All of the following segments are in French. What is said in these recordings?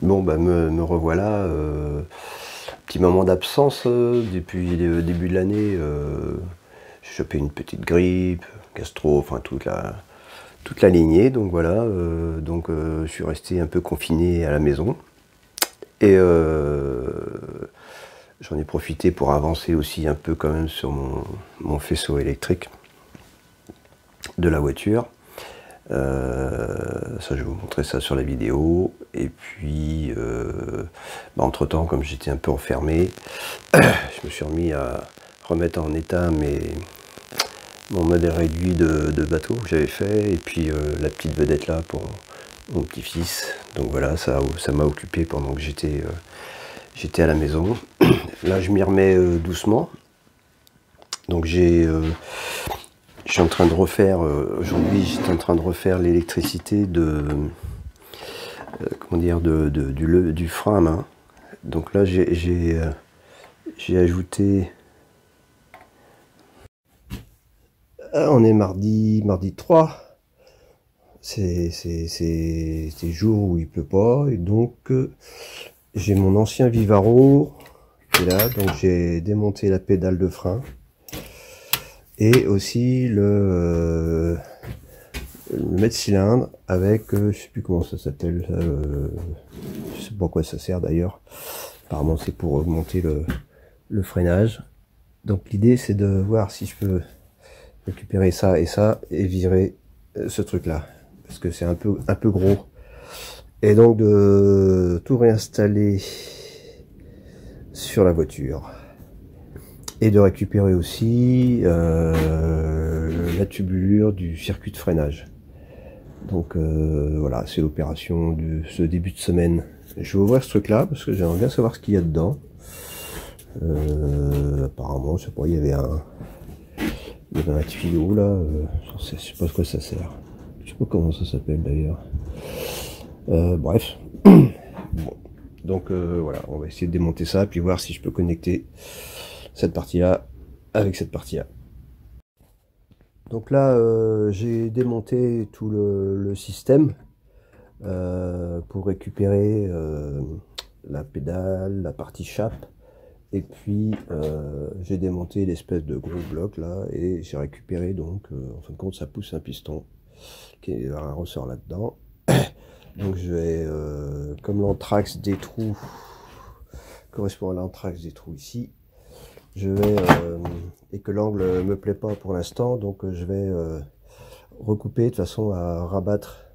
Bon, bah me revoilà. Petit moment d'absence depuis le début de l'année. J'ai chopé une petite grippe, gastro, enfin toute la lignée. Donc voilà, je suis resté un peu confiné à la maison. Et j'en ai profité pour avancer aussi un peu quand même sur mon faisceau électrique de la voiture. Ça, je vais vous montrer ça sur la vidéo. Et puis, entre temps, comme j'étais un peu enfermé, je me suis remis à remettre en état mon modèle réduit de bateau que j'avais fait. Et puis la petite vedette là pour mon petit-fils. Donc voilà, ça m'a occupé pendant que j'étais à la maison. Là, je m'y remets doucement. Donc je suis en train de refaire, aujourd'hui j'étais en train de refaire l'électricité comment dire, du frein à main. Donc là j'ai ajouté, on est mardi 3, c'est des jours où il pleut pas, et donc j'ai mon ancien Vivaro qui est là, donc j'ai démonté la pédale de frein. Et aussi le mètre-cylindre avec, je sais plus comment ça s'appelle, je sais pas à quoi ça sert d'ailleurs. Apparemment c'est pour augmenter le freinage. Donc l'idée c'est de voir si je peux récupérer ça et virer ce truc là. Parce que c'est un peu gros. Et donc de tout réinstaller sur la voiture. Et de récupérer aussi la tubulure du circuit de freinage. Donc voilà, c'est l'opération de ce début de semaine. Je vais ouvrir ce truc là parce que j'aimerais bien savoir ce qu'il y a dedans. Apparemment, je sais pas, il y avait un tuyau là, je sais pas à quoi ça sert. Je sais pas comment ça s'appelle d'ailleurs. Bref. Bon. Donc voilà, on va essayer de démonter ça puis voir si je peux connecter cette partie là avec cette partie là. Donc là j'ai démonté tout le système pour récupérer la pédale, la partie chape, et puis j'ai démonté l'espèce de gros bloc là et j'ai récupéré, donc en fin de compte ça pousse un piston qui est un ressort là dedans. Donc je vais, comme l'anthrax des trous correspond à l'anthrax des trous ici, je vais, et que l'angle me plaît pas pour l'instant, donc je vais recouper de façon à rabattre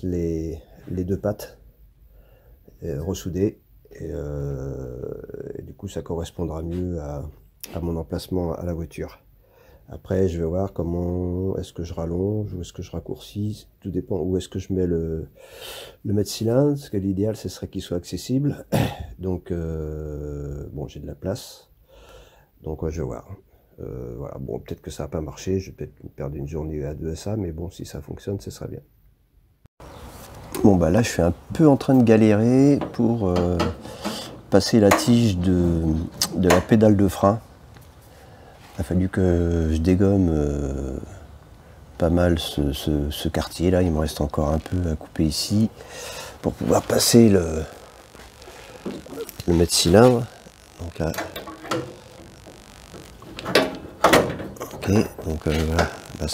les deux pattes, ressouder, et du coup ça correspondra mieux à mon emplacement à la voiture. Après je vais voir comment est-ce que je rallonge ou est-ce que je raccourcis, tout dépend où est-ce que je mets le mètre-cylindre, parce que l'idéal ce serait qu'il soit accessible. Donc bon, j'ai de la place, donc ouais, je vais voir. Voilà, bon, peut-être que ça va pas marcher, je vais peut-être perdre une journée à deux à ça, mais bon, si ça fonctionne, ce serait bien. Bon bah là je suis un peu en train de galérer pour passer la tige de la pédale de frein. Il a fallu que je dégomme pas mal ce quartier là, il me reste encore un peu à couper ici pour pouvoir passer le mètre-cylindre. Donc là, ok, donc voilà, là,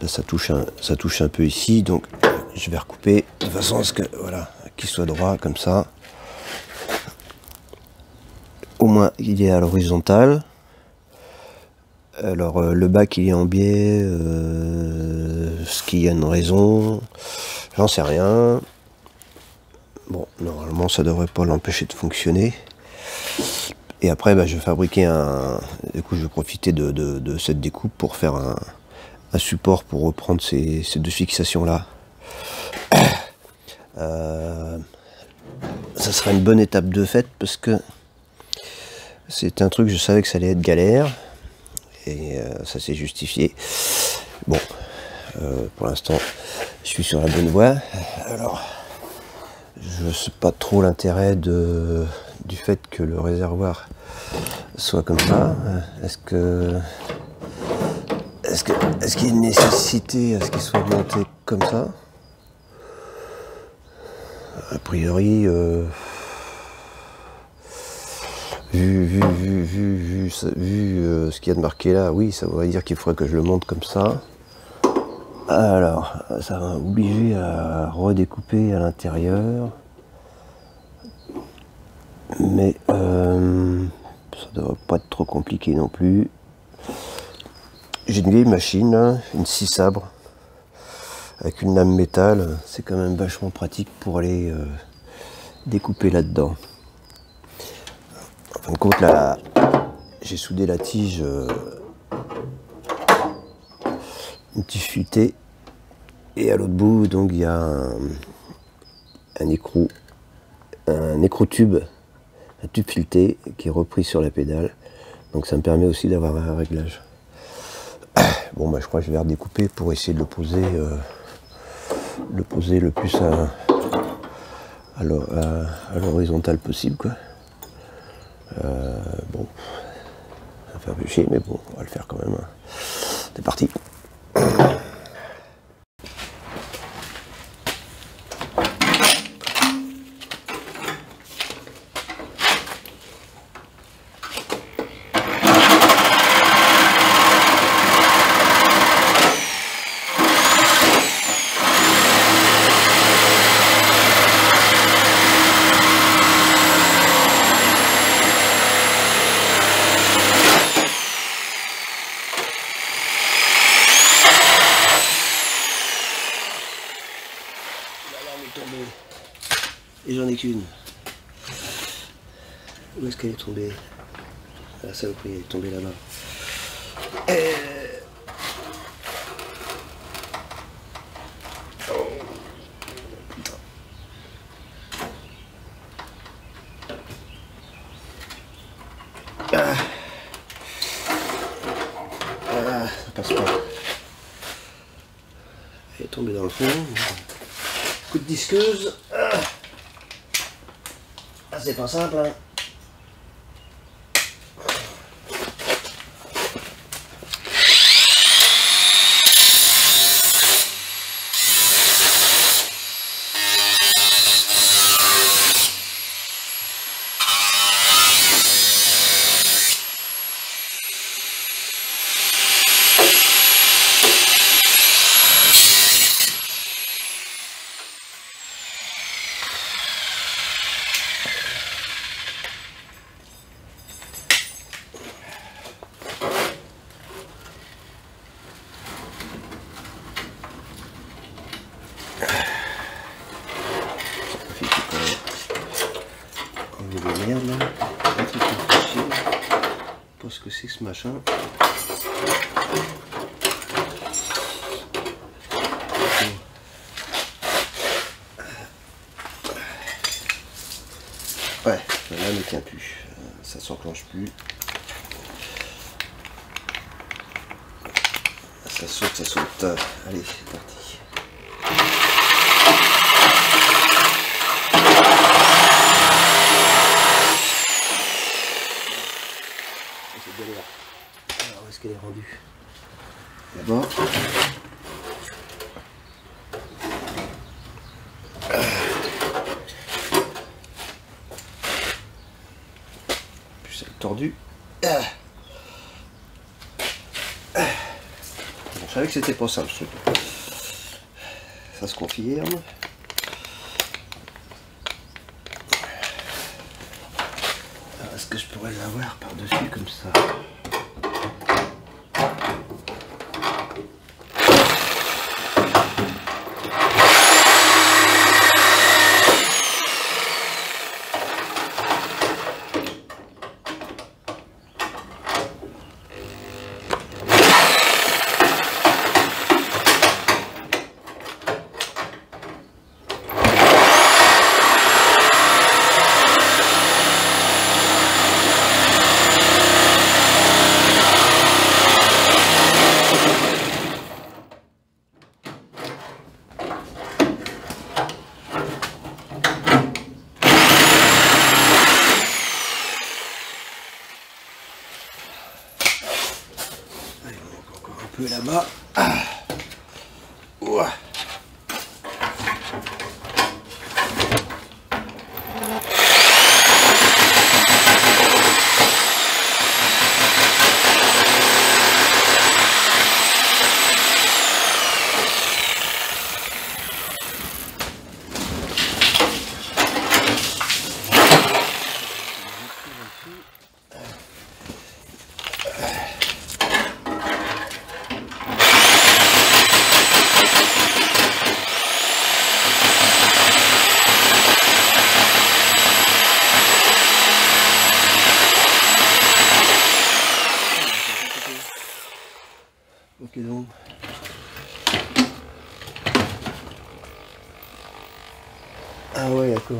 ça touche un peu ici, donc je vais recouper de façon à ce que voilà, qu'il soit droit comme ça. Au moins il est à l'horizontale. Alors le bac il est en biais, est-ce qu'il y a une raison? J'en sais rien. Bon, normalement ça devrait pas l'empêcher de fonctionner. Et après bah, je vais fabriquer du coup je vais profiter de cette découpe pour faire un support pour reprendre ces deux fixations là. Ça sera une bonne étape de fait parce que c'est un truc, je savais que ça allait être galère. Et ça s'est justifié. Bon, pour l'instant, je suis sur la bonne voie. Alors, je ne sais pas trop l'intérêt du fait que le réservoir soit comme ça. Est-ce qu'il y a une nécessité à ce qu'il soit monté comme ça? A priori, vu ce qu'il y a de marqué là, oui, ça voudrait dire qu'il faudrait que je le monte comme ça. Alors, ça va m'obliger à redécouper à l'intérieur. Mais ça devrait pas être trop compliqué non plus. J'ai une vieille machine, là, une scie sabre, avec une lame métal. C'est quand même vachement pratique pour aller découper là-dedans. En fin de compte, là, j'ai soudé la tige, une tige futée, et à l'autre bout, donc il y a un écrou-tube, un tube fileté qui est repris sur la pédale. Donc ça me permet aussi d'avoir un réglage. Bon, bah, je crois que je vais redécouper pour essayer de le poser le plus à l'horizontale possible, quoi. Bon, ça va faire un peu chier, mais bon, on va le faire quand même. C'est parti. Et j'en ai qu'une. Où est-ce qu'elle est tombée? La saloperie, elle est tombée là-bas. Oh. Putain. Ah. Ah, ça passe pas. Elle est tombée dans le fond. Coup de disqueuse. Ah. Ah, c'est pas simple, hein. Merde là, un truc qui fait chier. Je pense que c'est ce machin. Ouais, là ne tient plus, ça s'enclenche plus. Ça saute, ça saute. Allez, c'est parti. Alors, où est-ce qu'elle est rendue? D'abord, plus elle est tordue. Bon, je savais que c'était pas simple ce truc. Ça se confirme. Alors, est-ce que je pourrais l'avoir par-dessus comme ça? Là-bas. Ah. Ah ouais, d'accord.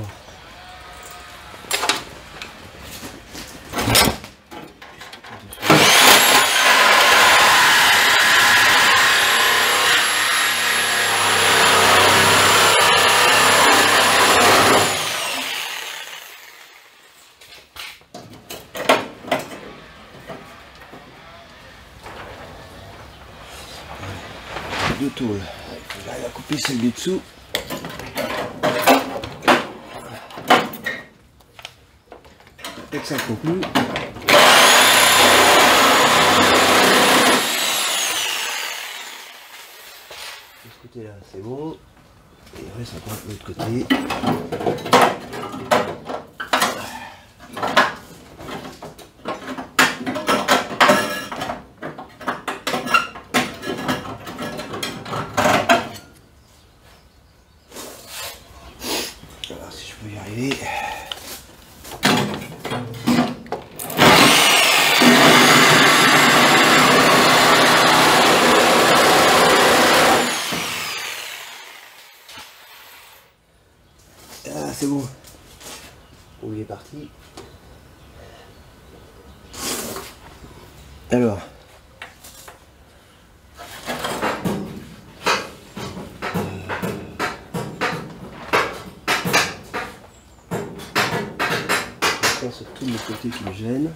Deux tôles. Il faut que j'arrive à couper celle du dessous. Et que ça conclut. De ce côté là c'est bon. Et il reste encore de l'autre côté. Alors si je peux y arriver. Ah, c'est bon. Où il est parti. Alors. C'est tout le côté qui me gêne.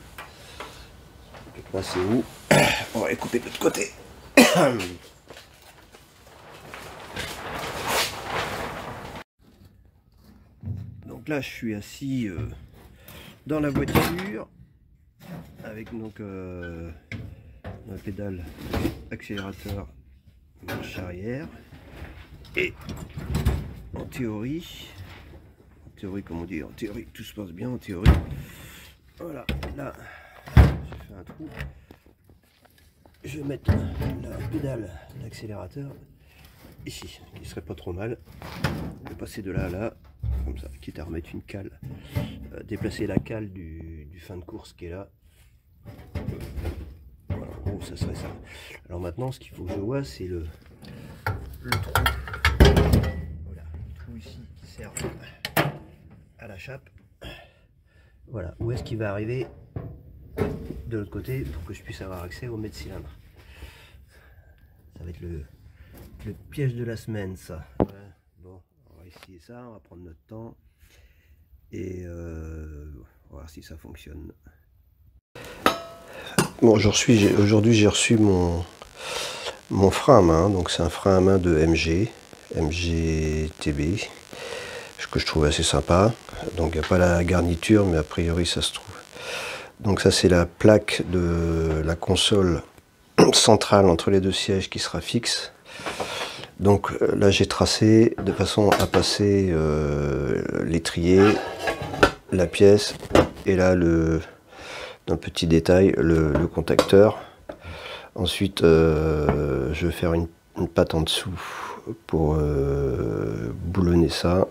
Je sais pas c'est où. On va les couper de l'autre côté. Donc là je suis assis dans la voiture avec donc la pédale accélérateur marche arrière et en théorie comme on dit, en théorie tout se passe bien en théorie. Voilà, là j'ai fait un trou. Je vais mettre la pédale d'accélérateur ici, qui serait pas trop mal. Je vais passer de là à là, comme ça, quitte à remettre une cale, déplacer la cale du fin de course qui est là. Voilà, en gros ça serait ça. Alors maintenant ce qu'il faut que je vois c'est le trou. Voilà, le trou ici qui sert à la chape. Voilà, où est-ce qu'il va arriver de l'autre côté pour que je puisse avoir accès au mètre-cylindre. Ça va être le piège de la semaine, ça. Voilà. Bon, on va essayer ça, on va prendre notre temps et on va voir si ça fonctionne. Bon, aujourd'hui j'ai reçu mon frein à main, donc c'est un frein à main de MGTB, que je trouve assez sympa. Donc il n'y a pas la garniture, mais a priori ça se trouve. Donc ça c'est la plaque de la console centrale entre les deux sièges qui sera fixe. Donc là j'ai tracé de façon à passer l'étrier, la pièce et là dans le petit détail le contacteur. Ensuite je vais faire une patte en dessous pour boulonner ça.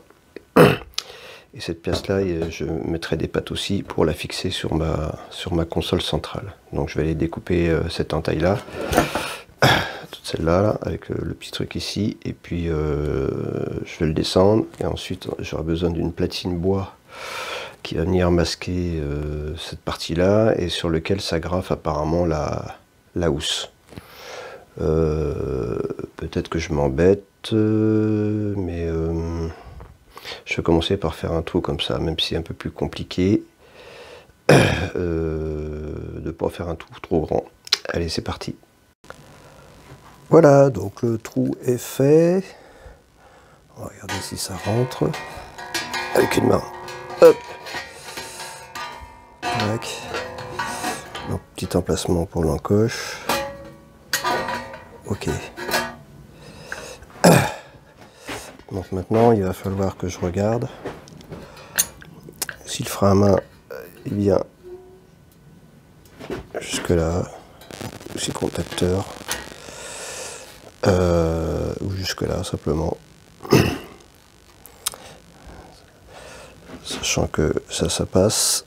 Et cette pièce là je mettrai des pattes aussi pour la fixer sur ma console centrale. Donc je vais aller découper cette entaille là, toute celle là avec le petit truc ici, et puis je vais le descendre et ensuite j'aurai besoin d'une platine bois qui va venir masquer cette partie là et sur lequel s'agrafe apparemment la housse. Peut-être que je m'embête, mais je vais commencer par faire un trou comme ça, même si c'est un peu plus compliqué de ne pas faire un trou trop grand. Allez, c'est parti. Voilà, donc le trou est fait. On va regarder si ça rentre. Avec une main. Hop. Tac. Donc, petit emplacement pour l'encoche. Ok. Donc maintenant, il va falloir que je regarde si le frein à main est bien jusque là, ou si le contacteur, ou jusque là simplement. Sachant que ça passe.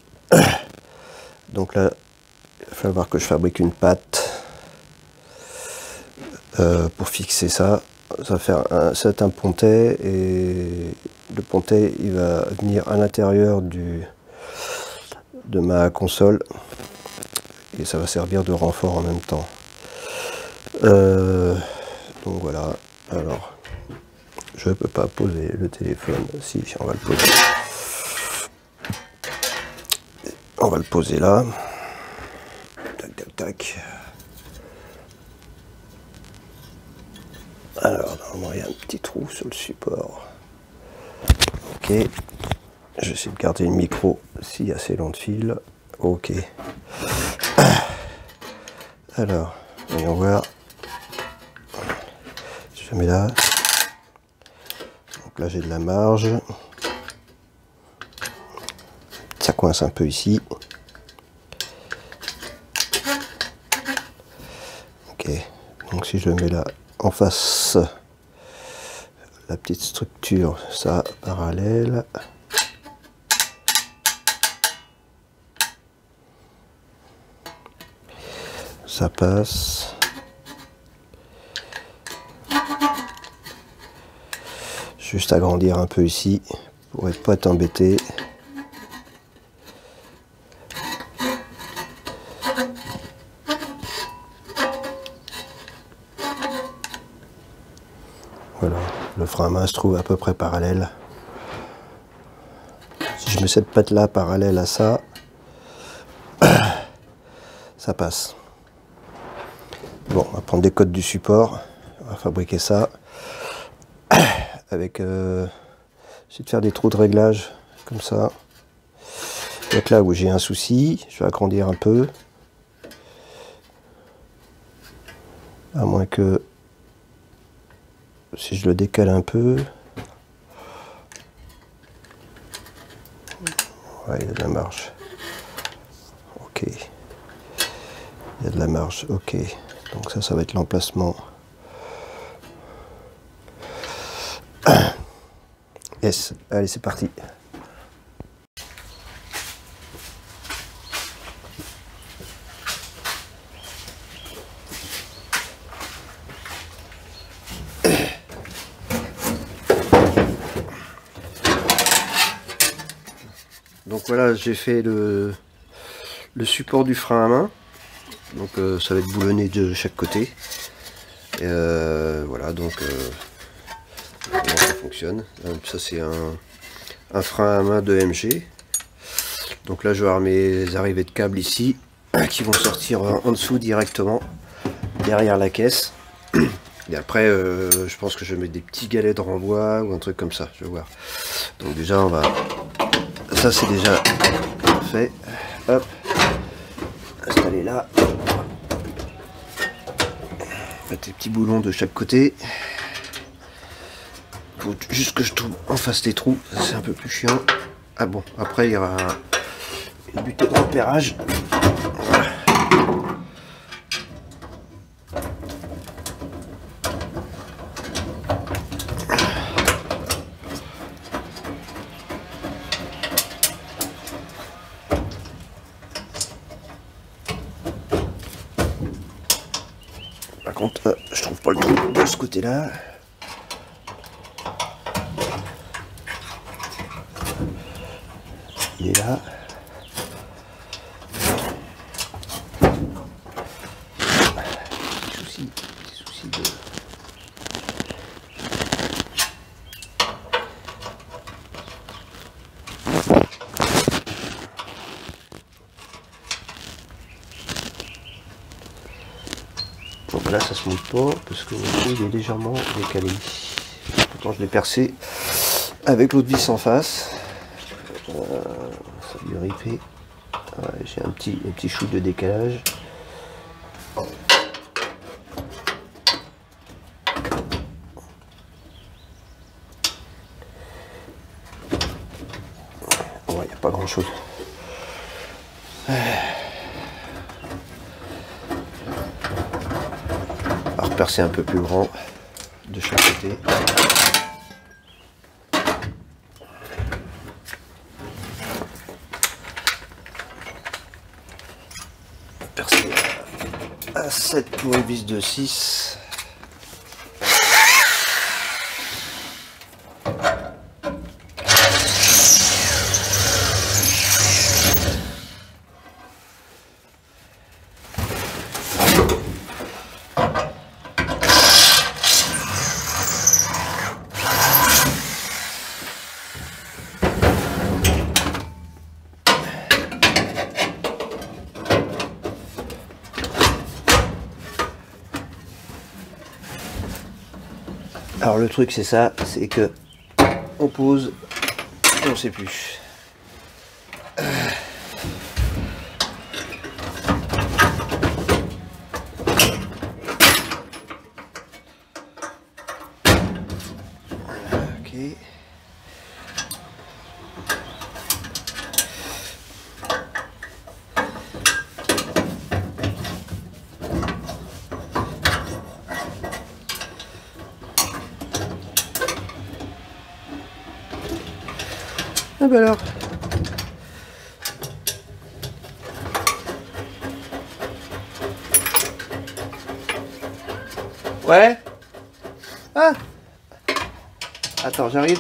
Donc là, il va falloir que je fabrique une patte pour fixer ça. Ça va faire un pontet et le pontet il va venir à l'intérieur de ma console et ça va servir de renfort en même temps. Donc voilà, alors je peux pas poser le téléphone, si on va le poser. On va le poser là. Tac tac tac. Alors normalement il y a un petit trou sur le support. Ok. Je vais essayer de garder le micro s'il y a assez long de fil. Ok. Alors, voyons voir. Je mets là. Donc là j'ai de la marge. Ça coince un peu ici. Ok. Donc si je le mets là en face, la petite structure, ça parallèle. Ça passe. Juste agrandir un peu ici pour pas être embêté. Voilà, le frein à main se trouve à peu près parallèle. Si je mets cette patte là parallèle à ça, ça passe. Bon, on va prendre des codes du support, on va fabriquer ça avec, j'essaie de faire des trous de réglage comme ça. Donc là où j'ai un souci, je vais agrandir un peu, à moins que si je le décale un peu, ouais, il y a de la marge. Ok, il y a de la marge. Ok. Donc ça va être l'emplacement. Yes, allez c'est parti. Donc voilà, j'ai fait le support du frein à main. Donc ça va être boulonné de chaque côté. Et voilà, donc comment ça fonctionne. Ça c'est un frein à main de MG. Donc là je vais avoir mes arrivées de câbles ici qui vont sortir en dessous directement derrière la caisse. Et après je pense que je vais mettre des petits galets de renvoi ou un truc comme ça, je vais voir. Donc déjà on va... Ça c'est déjà fait. Hop, installer là. Mettre des petits boulons de chaque côté. Faut juste que je trouve en face des trous, c'est un peu plus chiant. Ah bon, après il y aura une butée de repérage. Voilà. Par contre, je trouve pas le trou de ce côté-là. Il est là. Petit souci de... Donc là ça se monte pas parce que il est légèrement décalé. Pourtant je l'ai percé avec l'autre vis en face. Ça lui ripé. Ouais, j'ai un petit chou de décalage. Ouais, il n'y a pas grand chose. On va repercer un peu plus grand de chaque côté. Percer à 7 pour une vis de 6. Alors le truc c'est ça, c'est que on pose et on sait plus. Ok. Ah bah alors. Ouais. Ah. Attends, j'arrive.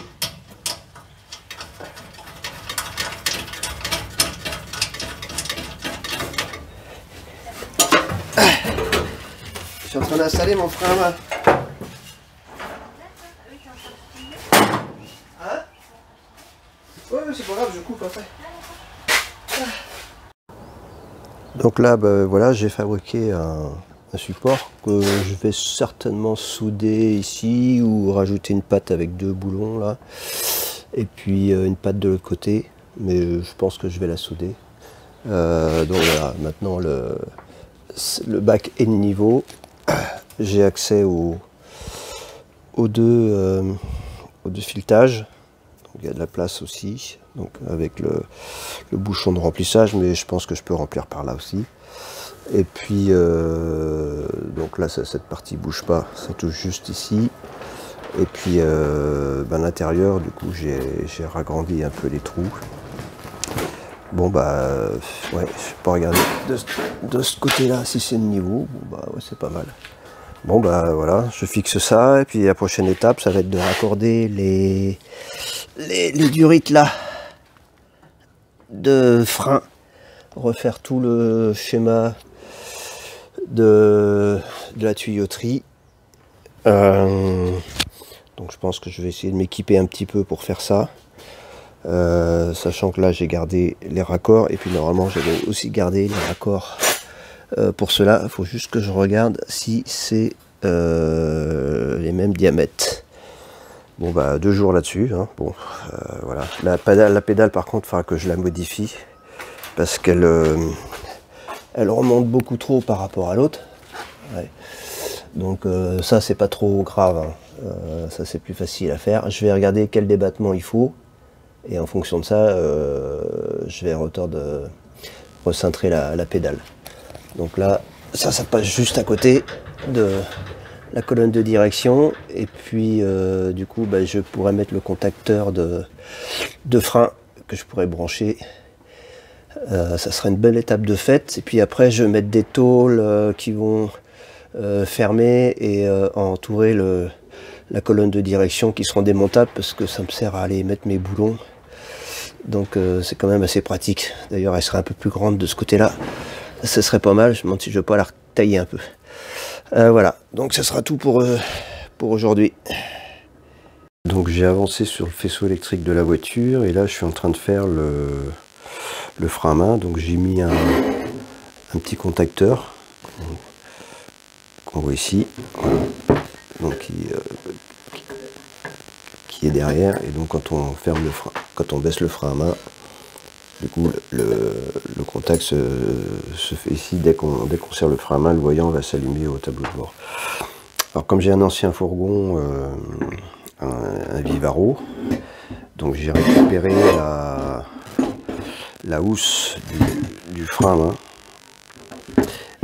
Je suis en train d'installer mon frein à main. Hein? Ouais, c'est pas grave, je coupe après. Donc là, bah, voilà, j'ai fabriqué un support que je vais certainement souder ici ou rajouter une patte avec 2 boulons là et puis une patte de l'autre côté, mais je pense que je vais la souder. Donc voilà, maintenant le bac est de niveau, j'ai accès aux deux filetages, donc il y a de la place aussi, donc avec le bouchon de remplissage, mais je pense que je peux remplir par là aussi. Et puis donc là cette partie bouge pas, ça touche juste ici. Et puis à l'intérieur du coup j'ai ragrandi un peu les trous. Bon bah ouais, je vais pas regarder de ce côté là si c'est le niveau. Bon bah ouais, c'est pas mal. Bon bah voilà, je fixe ça et puis la prochaine étape ça va être de raccorder les durites là de frein, refaire tout le schéma de la tuyauterie. Donc je pense que je vais essayer de m'équiper un petit peu pour faire ça, sachant que là j'ai gardé les raccords et puis normalement j'avais aussi gardé les raccords pour cela. Il faut juste que je regarde si c'est les mêmes diamètres. Bon bah 2 jours là-dessus, hein. Bon voilà, la pédale par contre il faudra que je la modifie parce qu'elle elle remonte beaucoup trop par rapport à l'autre. Ouais. Donc ça c'est pas trop grave, hein. Ça c'est plus facile à faire. Je vais regarder quel débattement il faut et en fonction de ça je vais recintrer la pédale. Donc là ça passe juste à côté de la colonne de direction et puis du coup bah, je pourrais mettre le contacteur de frein que je pourrais brancher. Ça serait une belle étape de fait et puis après je vais mettre des tôles qui vont fermer et entourer la colonne de direction qui seront démontables parce que ça me sert à aller mettre mes boulons, donc c'est quand même assez pratique. D'ailleurs elle serait un peu plus grande de ce côté là, ce serait pas mal. Je me demande si je vais pas la retailler un peu. Voilà, donc ça sera tout pour aujourd'hui. Donc j'ai avancé sur le faisceau électrique de la voiture et là je suis en train de faire le frein à main. Donc j'ai mis un petit contacteur qu'on voit ici, voilà. Donc qui est derrière, et donc quand on ferme le frein, quand on baisse le frein à main, du coup le contact se fait ici. Dès qu'on serre le frein à main, le voyant va s'allumer au tableau de bord. Alors comme j'ai un ancien fourgon, un Vivaro, donc j'ai récupéré la housse du frein à main.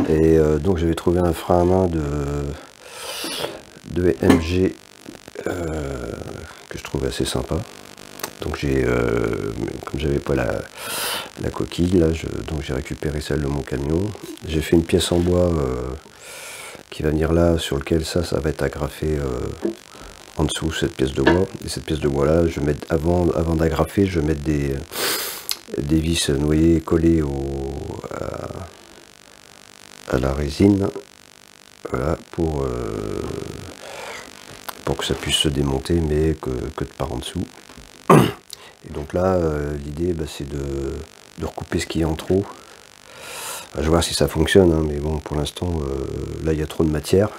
Et donc j'avais trouvé un frein à main de MG que je trouvais assez sympa. Donc j'ai, comme j'avais pas la coquille là, donc j'ai récupéré celle de mon camion. J'ai fait une pièce en bois qui va venir là, sur lequel ça va être agrafé en dessous, cette pièce de bois. Et cette pièce de bois là, je vais mettre, avant d'agrafer, je vais mettre des vis noyées collées à la résine, voilà, pour que ça puisse se démonter, mais que de par en dessous. Et donc là l'idée c'est de recouper ce qui est en trop. Je vais voir si ça fonctionne, hein, mais bon pour l'instant là il y a trop de matière.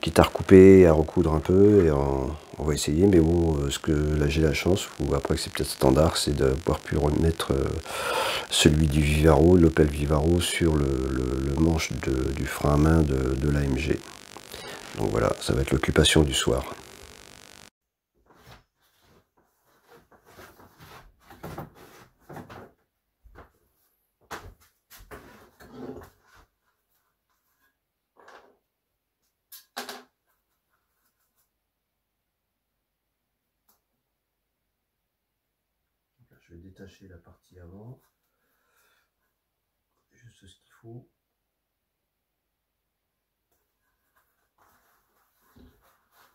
quitte à recouper, à recoudre un peu, et on va essayer. Mais bon, ce que là j'ai la chance, ou après que c'est peut-être standard, c'est de pouvoir pu remettre celui du Vivaro, l'Opel Vivaro, sur le manche du frein à main de l'AMG. Donc voilà, ça va être l'occupation du soir. Je vais détacher la partie avant, juste ce qu'il faut.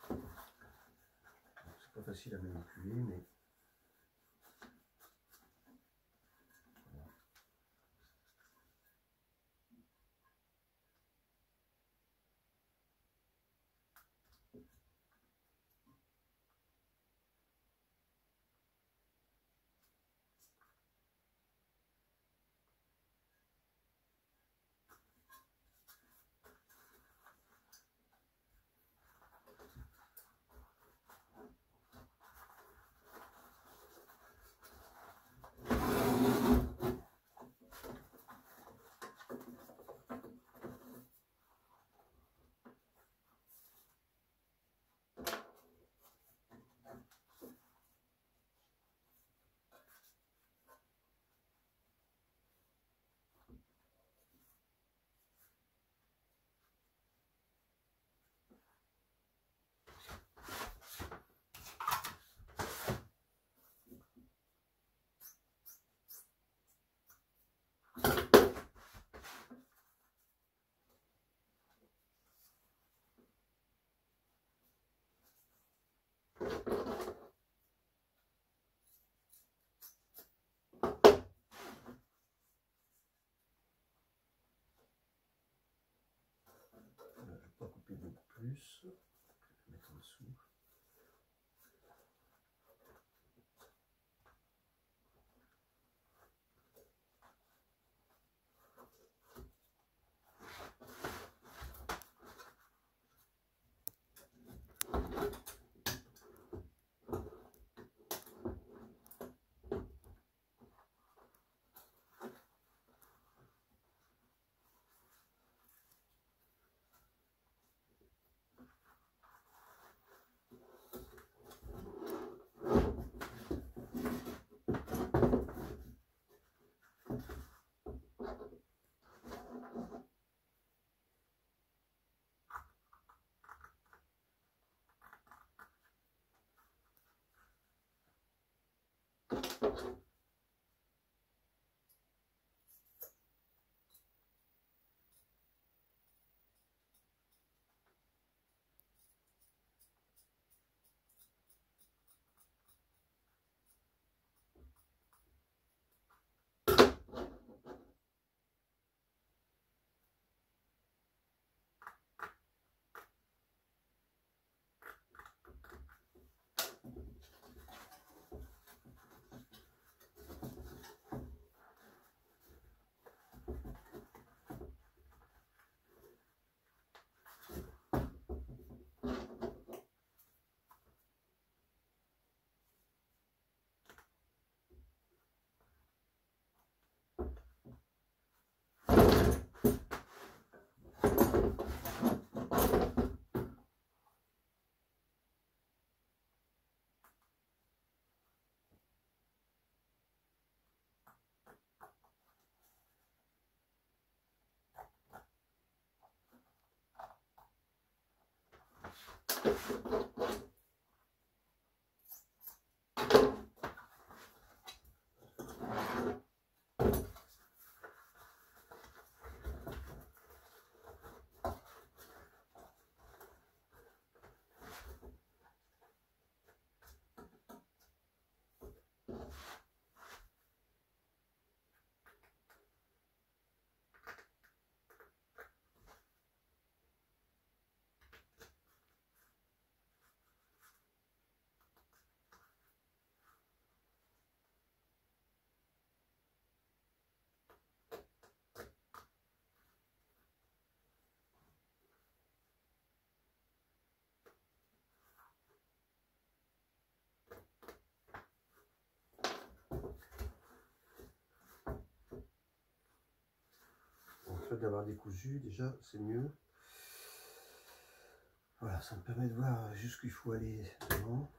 C'est pas facile à manipuler, mais je ne vais pas couper beaucoup plus. Je vais mettre en dessous. fait d'avoir décousu, déjà, c'est mieux. Voilà, ça me permet de voir jusqu'où il faut aller devant.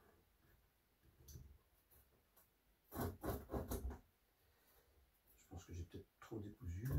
Je pense que j'ai peut-être trop décousu.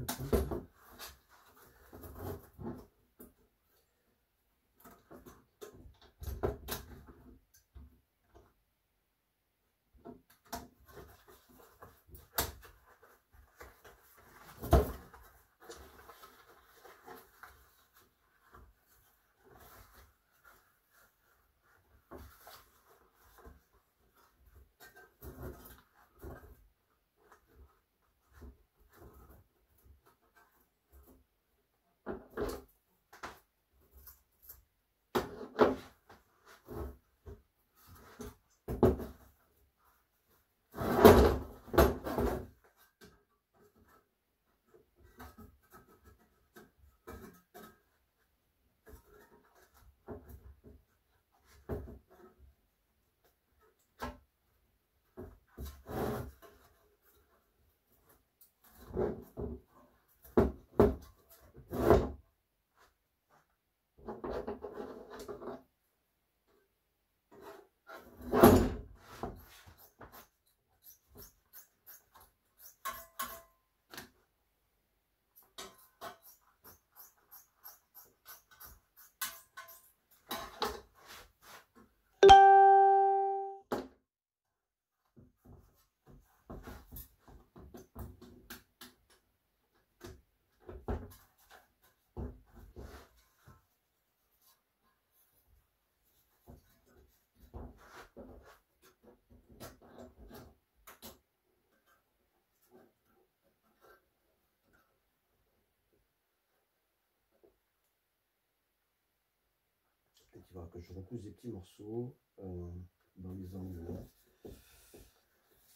Et il va que je recouse des petits morceaux dans les angles là.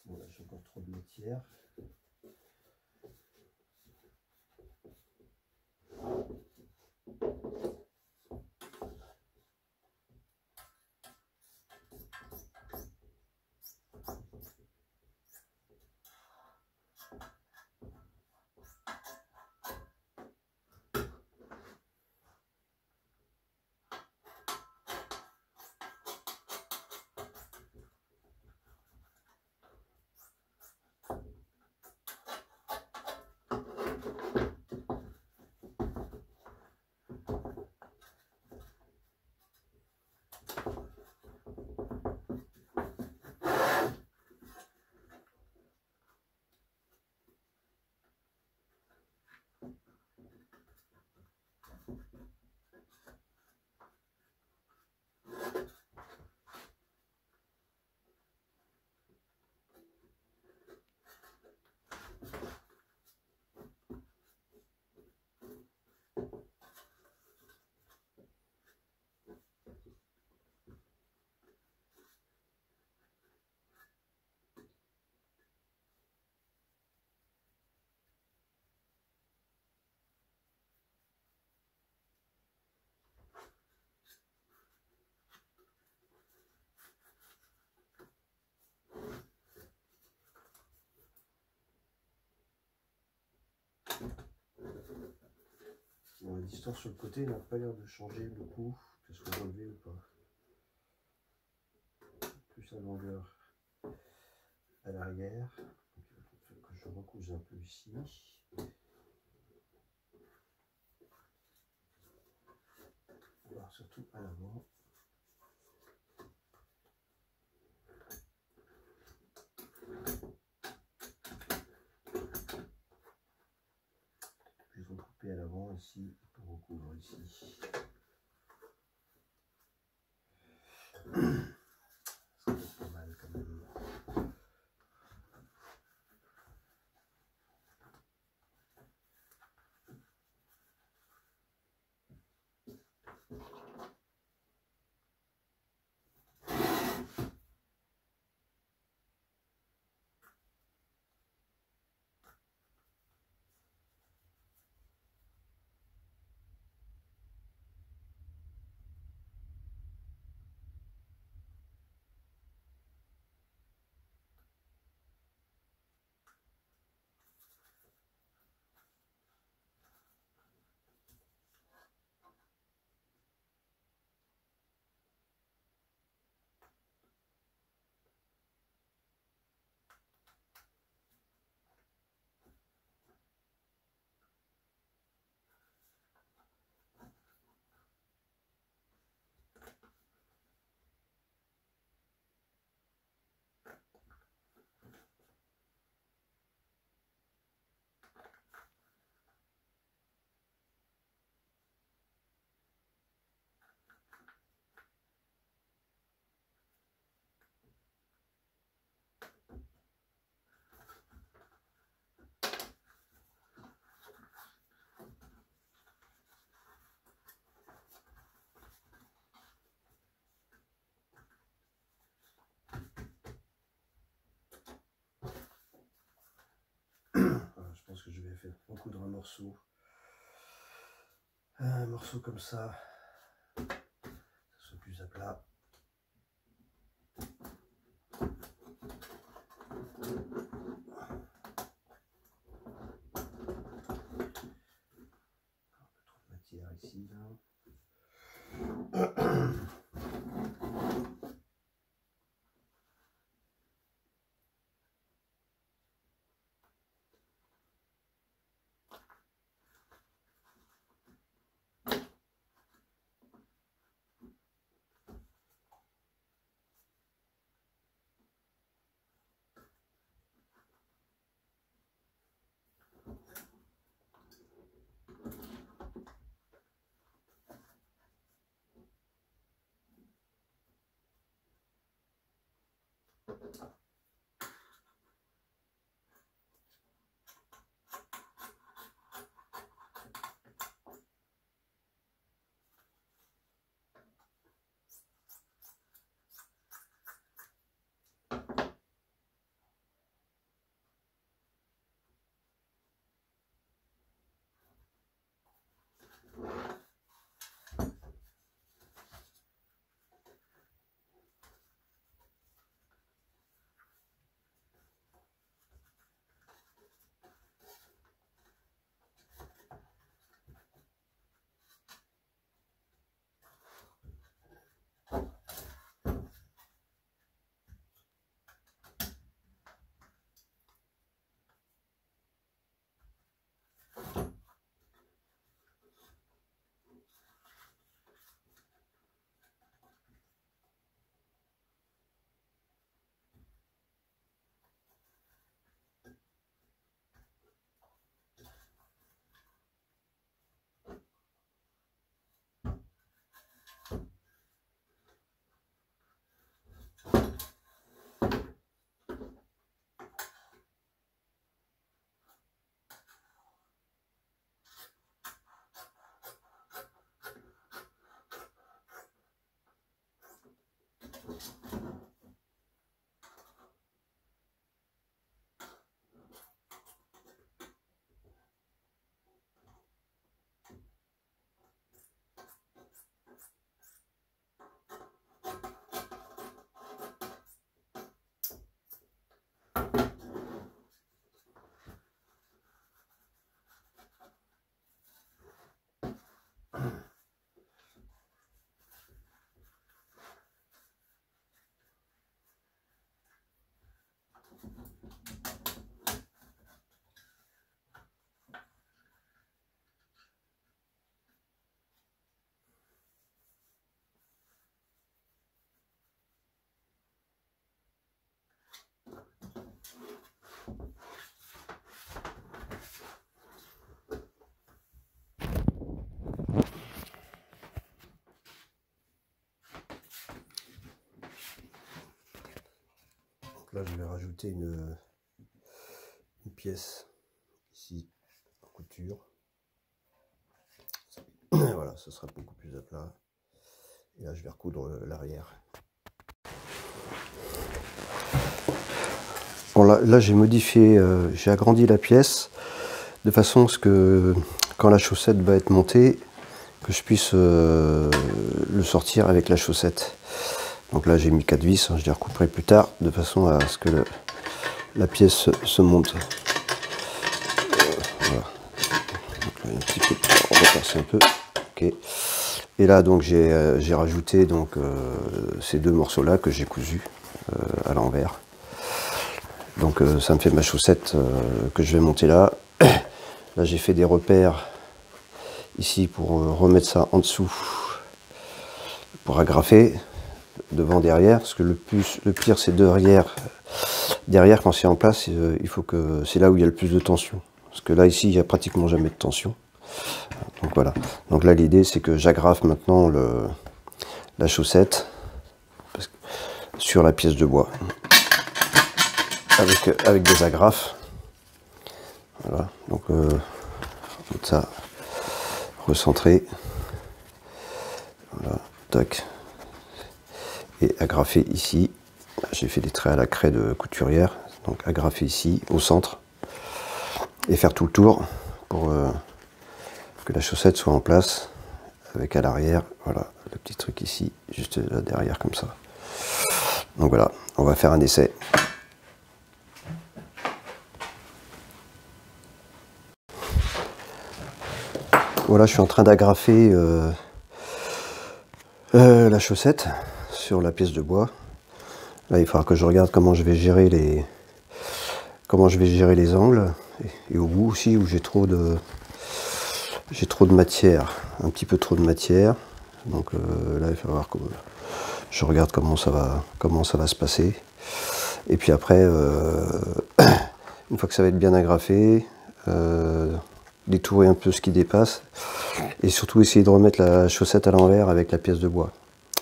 Bon là j'ai encore trop de matière. Bon, la distance sur le côté n'a pas l'air de changer beaucoup, que ce soit relevé ou pas. Plus la longueur à l'arrière. Donc il faut que je recouse un peu ici. Alors surtout à l'avant. Je vais recouper à l'avant ici pour recouvrir ici. Ça va être pas mal quand même. j'ai fait recoudre un morceau comme ça soit plus à plat. Ici, là. Là, je vais rajouter une pièce ici en couture. Voilà, ce sera beaucoup plus à plat. Et là, je vais recoudre l'arrière. Bon, là j'ai modifié, j'ai agrandi la pièce de façon à ce que quand la chaussette va être montée, que je puisse le sortir avec la chaussette. Donc là j'ai mis 4 vis, je les recouperai plus tard de façon à ce que la pièce se monte. Voilà. Donc là, un petit peu, on va passer un peu. Ok. Et là donc j'ai rajouté donc ces deux morceaux là que j'ai cousus à l'envers. Donc ça me fait ma chaussette que je vais monter là. Là j'ai fait des repères ici pour remettre ça en dessous pour agrafer devant derrière, parce que le pire c'est derrière quand c'est en place, il faut que c'est là où il y a le plus de tension, parce que là ici il n'y a pratiquement jamais de tension. Donc voilà, donc là l'idée c'est que j'agrafe maintenant la chaussette sur la pièce de bois avec des agrafes. Voilà, donc mettre ça recentré, voilà, tac, et agrafer ici. J'ai fait des traits à la craie de couturière, donc agrafer ici au centre. et faire tout le tour pour que la chaussette soit en place, avec à l'arrière, voilà, le petit truc ici, juste là derrière comme ça. Donc voilà, on va faire un essai. Voilà, je suis en train d'agrafer la chaussette sur la pièce de bois. Là, il faudra que je regarde comment je vais gérer les angles, et au bout aussi où j'ai trop de matière, un petit peu trop de matière. Donc là, il va falloir que je regarde comment ça va se passer. Et puis après, une fois que ça va être bien agrafé, détourer un peu ce qui dépasse, et surtout essayer de remettre la chaussette à l'envers avec la pièce de bois.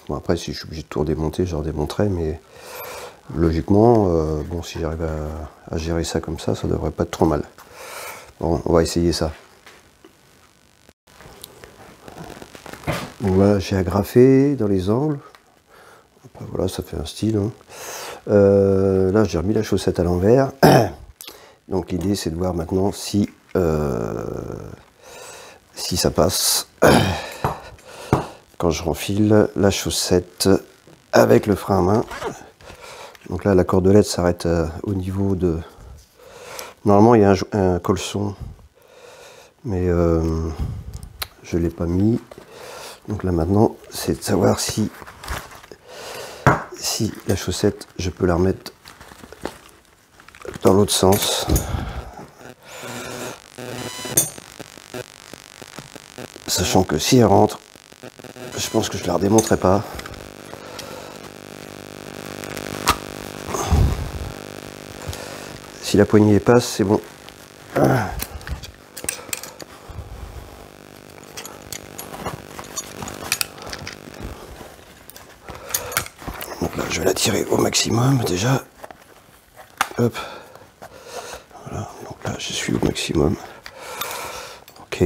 Bon, après, si je suis obligé de tout redémonter, je redémonterai, mais logiquement, bon, si j'arrive à gérer ça comme ça devrait pas être trop mal. Bon, on va essayer ça. Voilà, j'ai agrafé dans les angles. Après, voilà, ça fait un style. Hein. Là, j'ai remis la chaussette à l'envers. Donc l'idée, c'est de voir maintenant si ça passe quand je renfile la chaussette avec le frein à main. Donc là, la cordelette s'arrête au niveau de... Normalement, il y a un colson, mais je ne l'ai pas mis. Donc là, maintenant, c'est de savoir si la chaussette, je peux la remettre dans l'autre sens. Sachant que si elle rentre, je pense que je ne la redémonterai pas. Si la poignée passe, c'est bon. Donc là, je vais la tirer au maximum déjà. Hop. Voilà, donc là, je suis au maximum. Ok.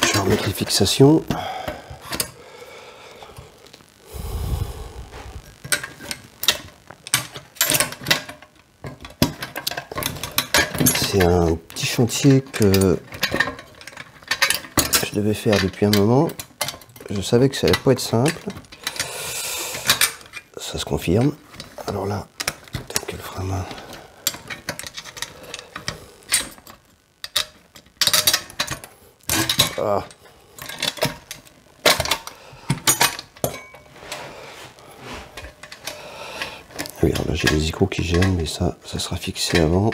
Je vais remettre les fixations. C'est un petit chantier que je devais faire depuis un moment. Je savais que ça allait pas être simple. Ça se confirme. Alors là, peut-être que le frein à main... Ah. Oui, alors là j'ai les icônes qui gênent, mais ça sera fixé avant.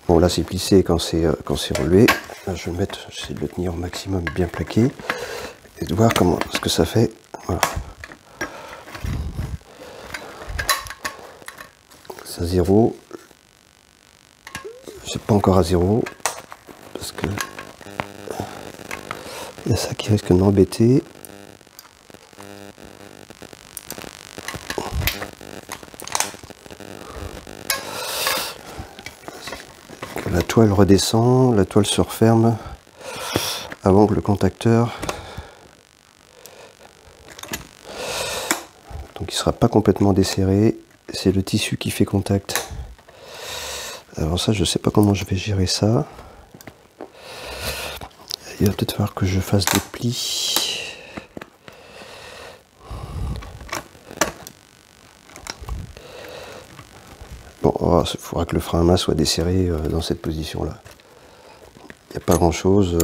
Bon, là c'est plissé quand c'est relevé. Là, je vais le mettre, j'essaie de le tenir au maximum bien plaqué et de voir ce que ça fait. Voilà. C'est à 0. C'est pas encore à 0 parce que il y a ça qui risque de m'embêter. La toile redescend, la toile se referme avant que le contacteur, donc il sera pas complètement desserré, c'est le tissu qui fait contact. Alors ça, je sais pas comment je vais gérer ça. Il va peut-être falloir que je fasse des plis. Bon, il faudra que le frein à main soit desserré dans cette position-là. Il n'y a pas grand-chose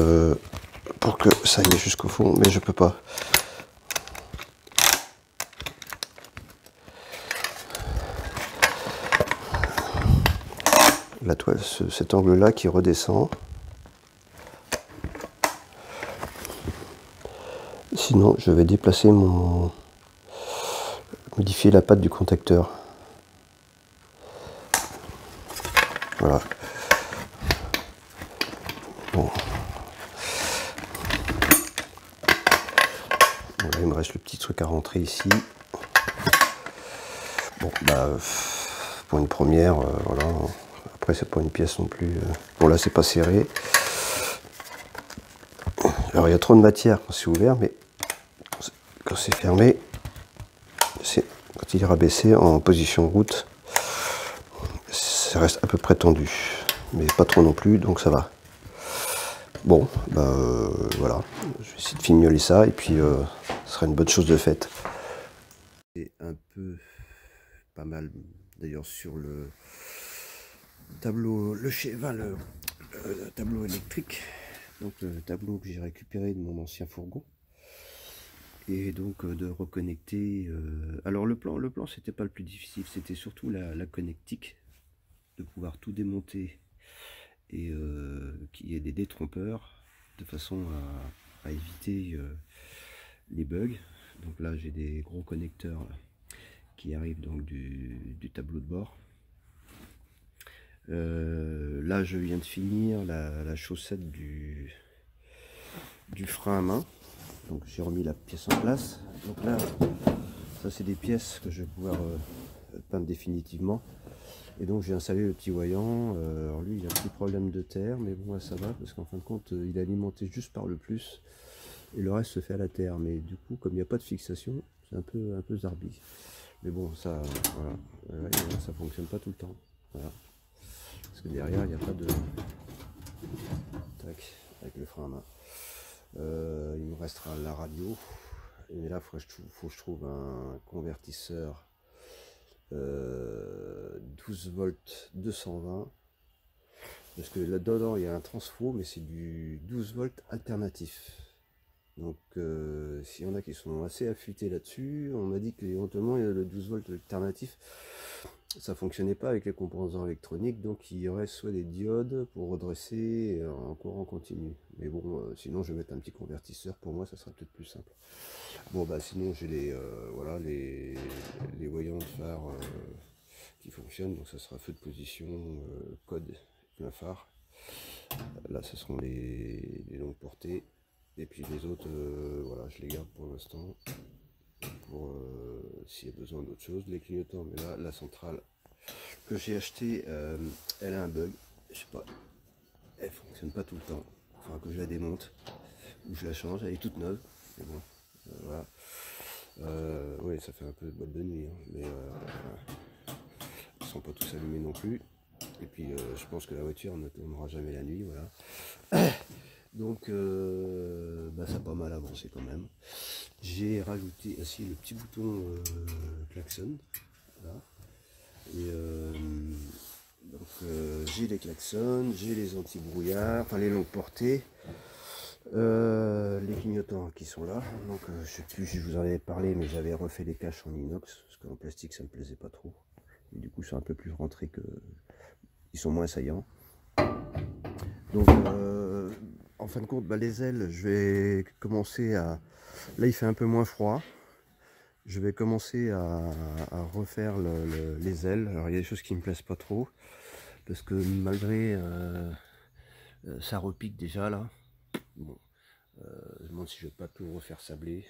pour que ça aille jusqu'au fond, mais je peux pas. la toile, cet angle-là qui redescend. Sinon, je vais déplacer modifier la patte du contacteur. Voilà. Bon. Bon, là, il me reste le petit truc à rentrer ici. Bon, bah, pour une première, voilà. Après, c'est pas une pièce non plus. Bon, là, c'est pas serré. Alors, il y a trop de matière quand c'est ouvert, mais quand c'est fermé, quand il est rabaissé en position route, ça reste à peu près tendu, mais pas trop non plus, donc ça va. Bon, bah voilà, je vais essayer de fignoler ça, et puis ce sera une bonne chose de faite. C'est un peu pas mal, d'ailleurs, sur le tableau, le tableau électrique, donc le tableau que j'ai récupéré de mon ancien fourgon. Et donc de reconnecter. Alors le plan c'était pas le plus difficile, c'était surtout la connectique, de pouvoir tout démonter et qu'il y ait des détrompeurs de façon à éviter les bugs. Donc là j'ai des gros connecteurs là, qui arrivent donc du tableau de bord. Là je viens de finir la chaussette du frein à main. Donc j'ai remis la pièce en place. Donc là, ça c'est des pièces que je vais pouvoir peindre définitivement. Et donc j'ai installé le petit voyant. Alors lui il a un petit problème de terre, mais bon là, ça va parce qu'en fin de compte il est alimenté juste par le plus et le reste se fait à la terre. Mais du coup comme il n'y a pas de fixation, c'est un peu zarbi. Mais bon ça, voilà, ouais, ça fonctionne pas tout le temps. Voilà. Parce que derrière il n'y a pas de tac avec le frein à main. Il me restera la radio, et là il faut que je trouve un convertisseur 12 volts 220, parce que là-dedans il y a un transfo, mais c'est du 12 volts alternatif. Donc s'il y en a qui sont assez affûtés là-dessus, on m'a dit que éventuellement le 12 volts alternatif ça fonctionnait pas avec les composants électroniques, donc il y aurait soit des diodes pour redresser en courant continu. Mais bon, sinon je vais mettre un petit convertisseur, pour moi ça sera peut-être plus simple. Bon bah sinon j'ai voilà, les voyants de phare qui fonctionnent, donc ça sera feu de position, code, plein phare. Là ce seront les longues portées, et puis les autres, voilà, je les garde pour l'instant. Pour s'il y a besoin d'autre chose, les clignotants, mais là la centrale que j'ai acheté elle a un bug, je sais pas, elle fonctionne pas tout le temps, il faudra que je la démonte ou je la change, elle est toute neuve, mais bon, voilà. Oui, ça fait un peu de boîte de nuit, hein, mais ils sont pas tous allumés non plus, et puis je pense que la voiture ne tournera jamais la nuit, voilà. Donc bah, ça a pas mal avancé quand même. J'ai rajouté ainsi le petit bouton klaxon. Voilà. Et donc j'ai les klaxons, j'ai les anti-brouillards, enfin les longues portées, les clignotants qui sont là. Donc je sais plus si je vous en avais parlé, mais j'avais refait les caches en inox parce qu'en plastique ça me plaisait pas trop. Et du coup c'est un peu plus rentré, que ils sont moins saillants. Donc en fin de compte, bah, les ailes, je vais commencer à... Là il fait un peu moins froid. Je vais commencer à refaire les ailes. Alors il y a des choses qui me plaisent pas trop, parce que malgré ça repique déjà là. Bon, je me demande si je vais pas tout refaire sabler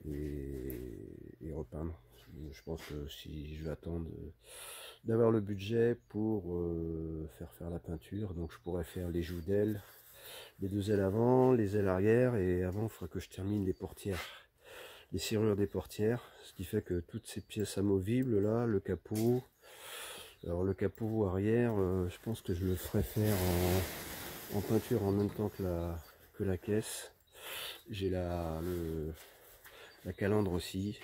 et repeindre. Je pense que si je vais attendre d'avoir le budget pour faire la peinture, donc je pourrais faire les joues d'ailes, les deux ailes avant, les ailes arrière, et avant il faudra que je termine les portières, les serrures des portières, ce qui fait que toutes ces pièces amovibles là, le capot, alors le capot arrière, je pense que je le ferai faire en peinture en même temps que la caisse. J'ai la calandre aussi,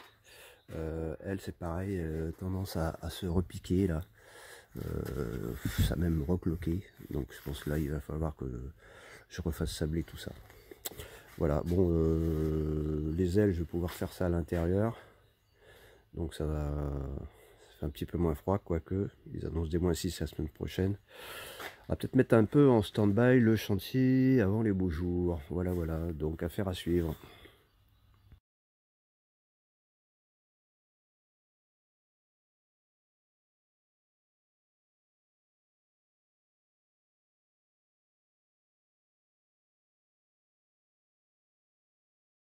elle c'est pareil, tendance à se repiquer là, ça même recloqué, donc je pense que là il va falloir que je refasse sabler tout ça. Voilà, bon, les ailes, je vais pouvoir faire ça à l'intérieur. Donc ça va fait un petit peu moins froid, quoique ils annoncent des -6 la semaine prochaine. On va peut-être mettre un peu en stand-by le chantier avant les beaux jours. Voilà, voilà, donc affaire à suivre.